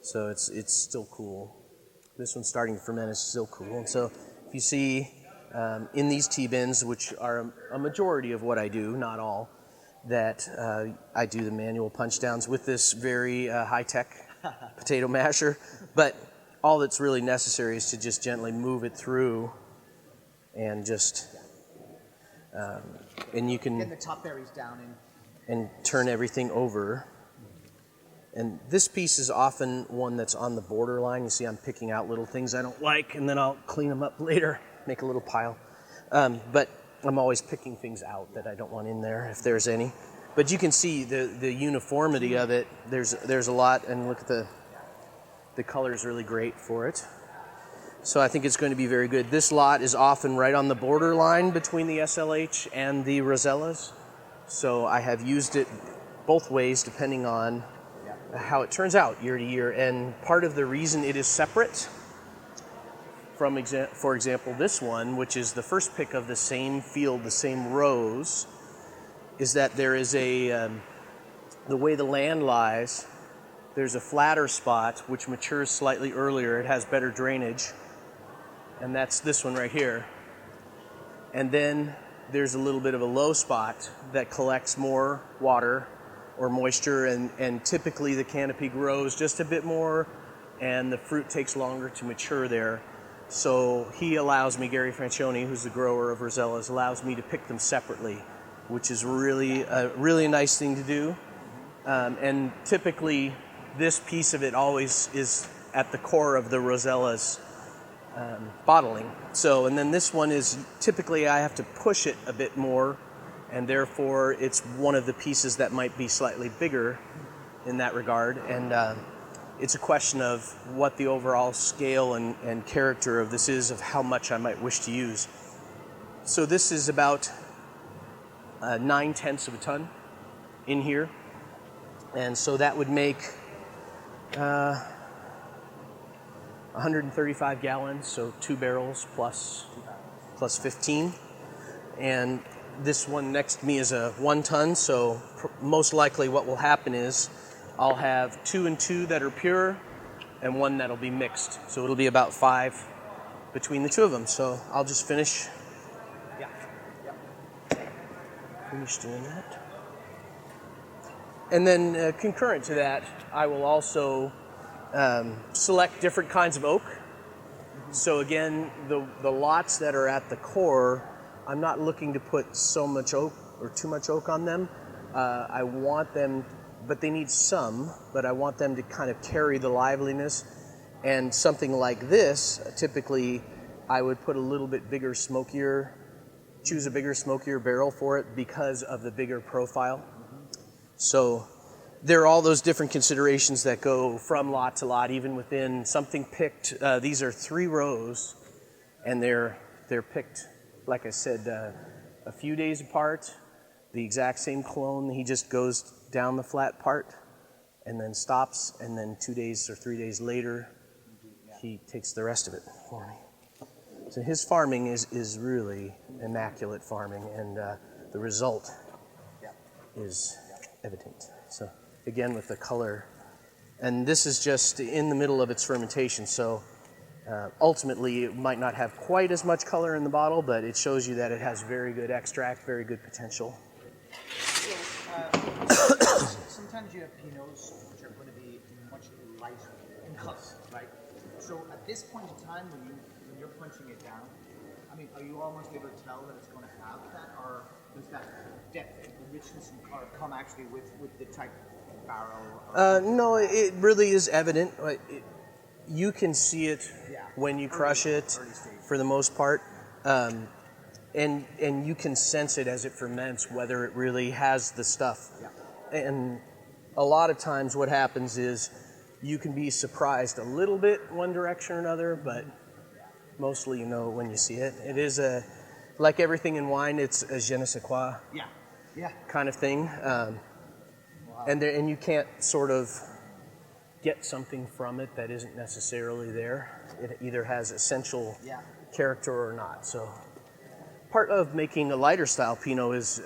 So it's still cool. This one's starting to ferment, it's still cool. And so if you see in these T-bins, which are a majority of what I do, not all, that I do the manual punch downs with this very high-tech potato masher. But all that's really necessary is to just gently move it through and just, and you can get the top berries down and turn everything over. And this piece is often one that's on the borderline. You see I'm picking out little things I don't like, and then I'll clean them up later, make a little pile. But I'm always picking things out that I don't want in there, if there's any. But you can see the uniformity of it. There's a lot, and look at the color's really great for it. So I think it's going to be very good. This lot is often right on the borderline between the SLH and the Rosellas. So I have used it both ways depending on how it turns out year to year. And part of the reason it is separate from, for example, this one, which is the first pick of the same field, the same rows, is that there is the way the land lies, there's a flatter spot which matures slightly earlier. It has better drainage, and that's this one right here. And then there's a little bit of a low spot that collects more water or moisture, and typically the canopy grows just a bit more, and the fruit takes longer to mature there. So he allows me, Gary Francione, who's the grower of Rosellas, allows me to pick them separately, which is really a nice thing to do. And typically, this piece of it always is at the core of the Rosella's bottling. So, and then this one is typically I have to push it a bit more, and therefore it's one of the pieces that might be slightly bigger in that regard. And it's a question of what the overall scale and character of this is, of how much I might wish to use. So this is about 9/10 of a ton in here. And so that would make 135 gallons, so 2 barrels plus 15. And this one next to me is a 1 ton, so most likely what will happen is I'll have 2 and 2 that are pure and 1 that'll be mixed. So it'll be about 5 between the 2 of them. So I'll just finish doing that. And then concurrent to that, I will also select different kinds of oak. So again, the lots that are at the core, I'm not looking to put so much oak or too much oak on them. I want them, but they need some, but I want them to kind of carry the liveliness. And something like this, typically I would put a little bit bigger, smokier, choose a bigger, smokier barrel for it because of the bigger profile. So there are all those different considerations that go from lot to lot, even within something picked. These are 3 rows, and they're picked, like I said, a few days apart. The exact same clone, he just goes down the flat part and then stops, and then 2 days or 3 days later, he takes the rest of it for me. So his farming is really immaculate farming, and the result is evident. So again, with the color, and this is just in the middle of its fermentation, so ultimately it might not have quite as much color in the bottle, but it shows you that it has very good extract, very good potential. Sometimes you have Pinots which are going to be much lighter in color, right? So at this point in time, when you're punching it down, I mean, are you almost able to tell that it's going to have that, or does that depth, the richness and color come actually with the type of barrel? No, it really is evident. You can see it when you crush it, for the most part, and you can sense it as it ferments whether it really has the stuff. And a lot of times, what happens is you can be surprised a little bit one direction or another, but mostly you know when you see it. It is like everything in wine, it's a je ne sais quoi kind of thing. And you can't sort of get something from it that isn't necessarily there. It either has essential character or not. So part of making a lighter style Pinot is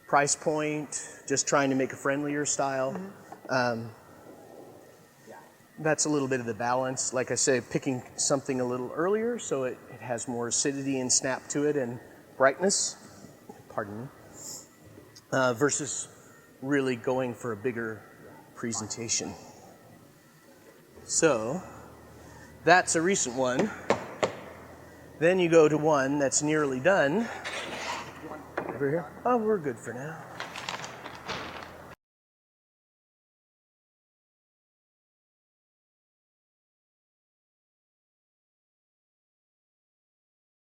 price point, just trying to make a friendlier style. that's a little bit of the balance. Like I say, picking something a little earlier so it has more acidity and snap to it and brightness, pardon me, versus really going for a bigger presentation. So that's a recent one. Then you go to one that's nearly done. Over here. Oh, we're good for now.